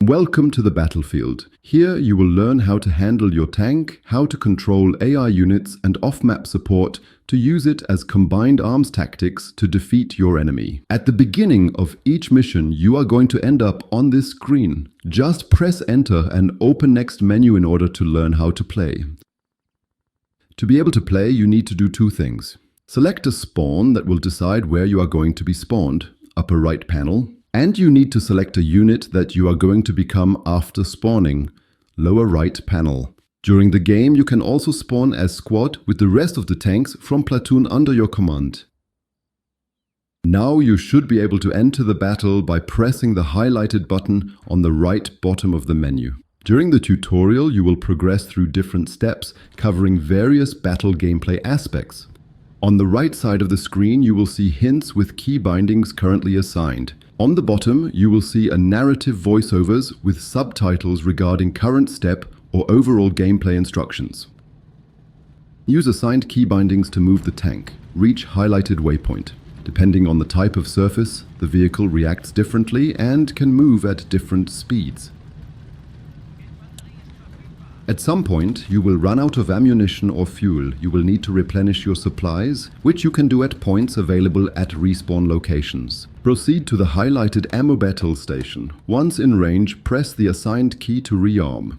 Welcome to the battlefield. Here you will learn how to handle your tank, how to control AI units and off-map support to use it as combined arms tactics to defeat your enemy. At the beginning of each mission, you are going to end up on this screen. Just press enter and open next menu in order to learn how to play. To be able to play, you need to do two things. Select a spawn that will decide where you are going to be spawned, upper right panel, and you need to select a unit that you are going to become after spawning, lower right panel. During the game, you can also spawn as squad with the rest of the tanks from platoon under your command. Now you should be able to enter the battle by pressing the highlighted button on the right bottom of the menu. During the tutorial, you will progress through different steps covering various battle gameplay aspects. On the right side of the screen, you will see hints with key bindings currently assigned. On the bottom, you will see a narrative voiceovers with subtitles regarding current step or overall gameplay instructions. Use assigned key bindings to move the tank. Reach highlighted waypoint. Depending on the type of surface, the vehicle reacts differently and can move at different speeds. At some point, you will run out of ammunition or fuel. You will need to replenish your supplies, which you can do at points available at respawn locations. Proceed to the highlighted ammo battle station. Once in range, press the assigned key to rearm.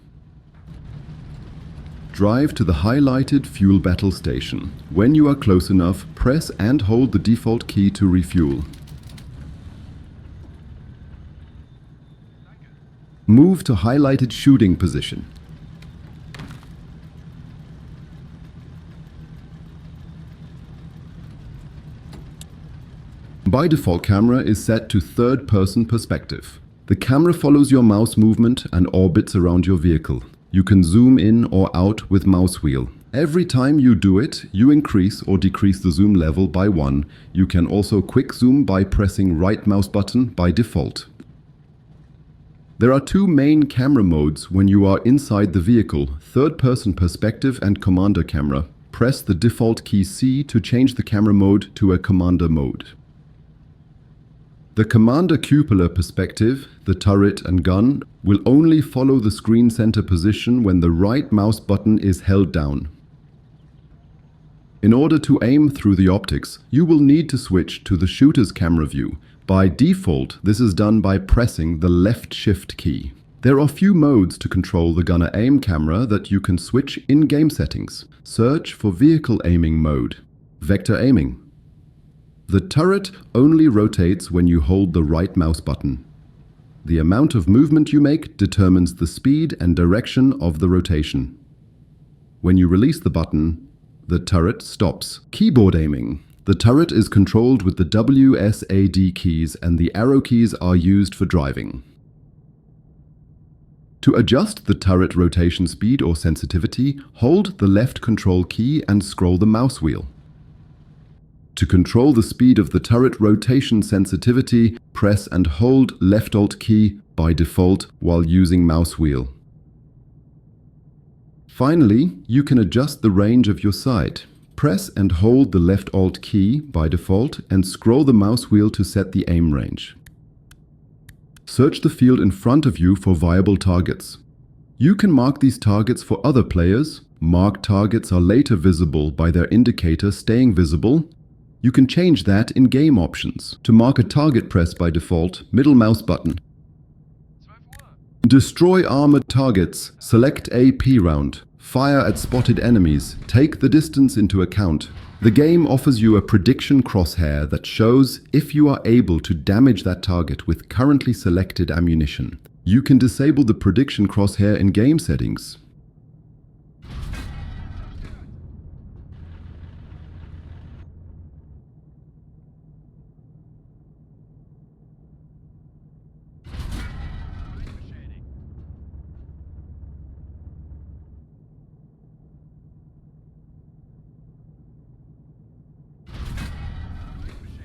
Drive to the highlighted fuel battle station. When you are close enough, press and hold the default key to refuel. Move to highlighted shooting position. By default, camera is set to third-person perspective. The camera follows your mouse movement and orbits around your vehicle. You can zoom in or out with mouse wheel. Every time you do it, you increase or decrease the zoom level by 1. You can also quick zoom by pressing right mouse button by default. There are two main camera modes when you are inside the vehicle: third-person perspective and commander camera. Press the default key C to change the camera mode to a commander mode. The commander cupola perspective, the turret and gun, will only follow the screen center position when the right mouse button is held down. In order to aim through the optics, you will need to switch to the shooter's camera view. By default, this is done by pressing the left shift key. There are few modes to control the gunner aim camera that you can switch in game settings. Search for vehicle aiming mode. Vector aiming. The turret only rotates when you hold the right mouse button. The amount of movement you make determines the speed and direction of the rotation. When you release the button, the turret stops. Keyboard aiming. The turret is controlled with the WSAD keys and the arrow keys are used for driving. To adjust the turret rotation speed or sensitivity, hold the left control key and scroll the mouse wheel. To control the speed of the turret rotation sensitivity, press and hold left Alt key by default while using mouse wheel. Finally, you can adjust the range of your sight. Press and hold the left Alt key by default and scroll the mouse wheel to set the aim range. Search the field in front of you for viable targets. You can mark these targets for other players. Marked targets are later visible by their indicator staying visible. You can change that in game options. To mark a target, press by default middle mouse button. Destroy armored targets. Select AP round. Fire at spotted enemies. Take the distance into account. The game offers you a prediction crosshair that shows if you are able to damage that target with currently selected ammunition. You can disable the prediction crosshair in game settings.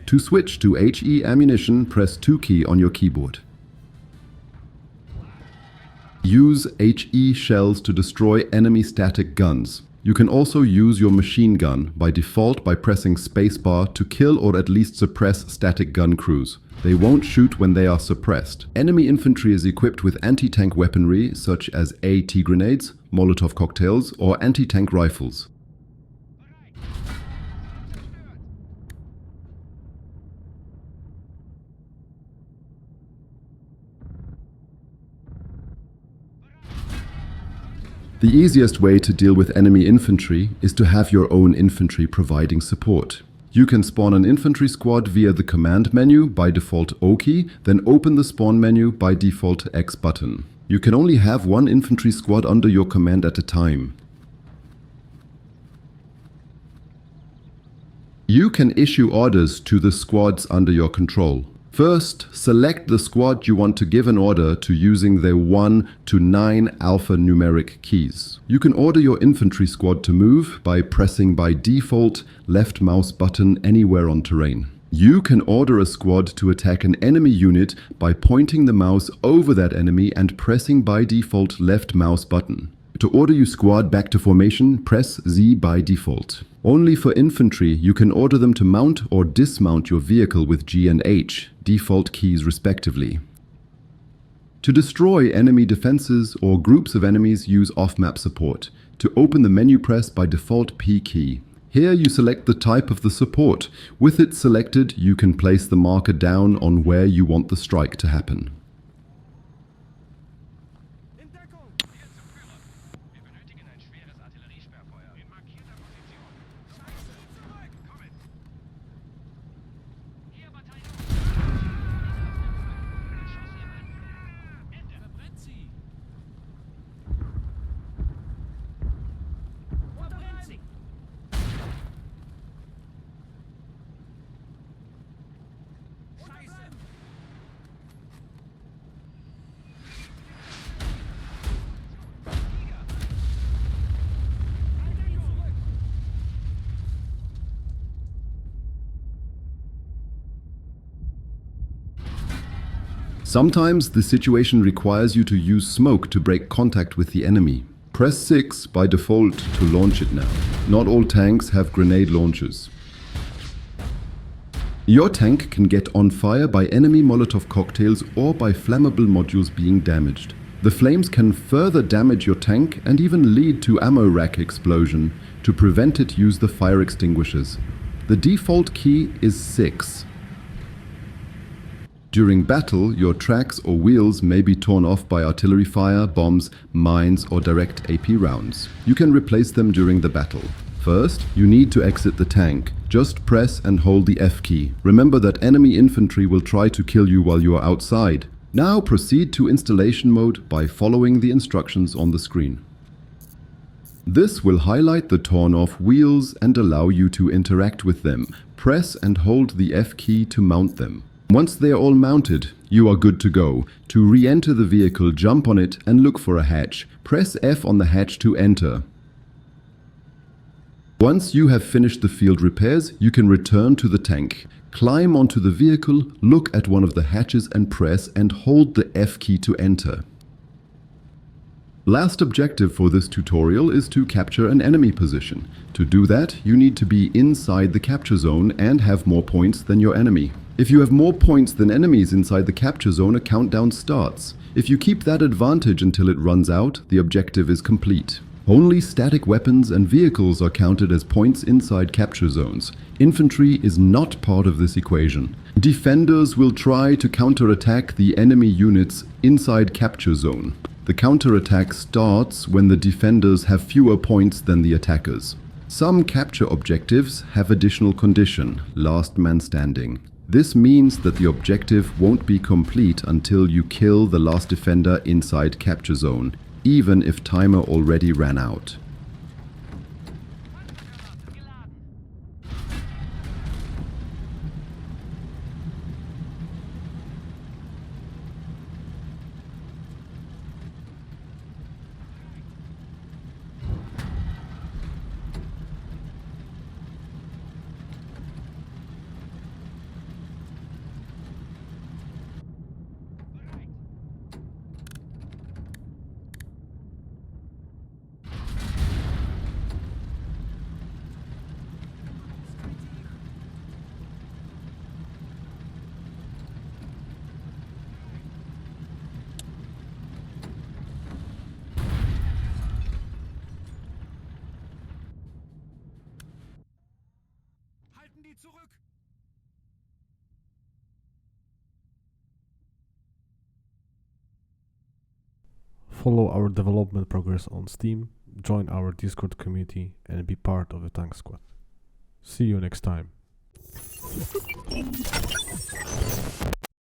To switch to HE ammunition, press 2 key on your keyboard. Use HE shells to destroy enemy static guns. You can also use your machine gun by default by pressing spacebar to kill or at least suppress static gun crews. They won't shoot when they are suppressed. Enemy infantry is equipped with anti-tank weaponry such as AT grenades, Molotov cocktails, or anti-tank rifles. The easiest way to deal with enemy infantry is to have your own infantry providing support. You can spawn an infantry squad via the command menu, by default O key, then open the spawn menu, by default X button. You can only have one infantry squad under your command at a time. You can issue orders to the squads under your control. First, select the squad you want to give an order to using the 1 to 9 alphanumeric keys. You can order your infantry squad to move by pressing by default left mouse button anywhere on terrain. You can order a squad to attack an enemy unit by pointing the mouse over that enemy and pressing by default left mouse button. To order your squad back to formation, press Z by default. Only for infantry, you can order them to mount or dismount your vehicle with G and H, default keys respectively. To destroy enemy defenses or groups of enemies, use Offmap support. To open the menu, press by default P key. Here you select the type of the support. With it selected, you can place the marker down on where you want the strike to happen. Sometimes the situation requires you to use smoke to break contact with the enemy. Press 6 by default to launch it now. Not all tanks have grenade launchers. Your tank can get on fire by enemy Molotov cocktails or by flammable modules being damaged. The flames can further damage your tank and even lead to ammo rack explosion. To prevent it, use the fire extinguishers. The default key is 6. During battle, your tracks or wheels may be torn off by artillery fire, bombs, mines, or direct AP rounds. You can replace them during the battle. First, you need to exit the tank. Just press and hold the F key. Remember that enemy infantry will try to kill you while you are outside. Now proceed to installation mode by following the instructions on the screen. This will highlight the torn off wheels and allow you to interact with them. Press and hold the F key to mount them. Once they are all mounted, you are good to go. To re-enter the vehicle, jump on it and look for a hatch. Press F on the hatch to enter. Once you have finished the field repairs, you can return to the tank. Climb onto the vehicle, look at one of the hatches and press and hold the F key to enter. Last objective for this tutorial is to capture an enemy position. To do that, you need to be inside the capture zone and have more points than your enemy. If you have more points than enemies inside the capture zone, a countdown starts. If you keep that advantage until it runs out, the objective is complete. Only static weapons and vehicles are counted as points inside capture zones. Infantry is not part of this equation. Defenders will try to counterattack the enemy units inside capture zone. The counterattack starts when the defenders have fewer points than the attackers. Some capture objectives have additional condition, last man standing. This means that the objective won't be complete until you kill the last defender inside capture zone, even if timer already ran out. Kolonie zurück! Follow our development progress on Steam, join our Discord community, and be part of the Tank Squad. See you next time.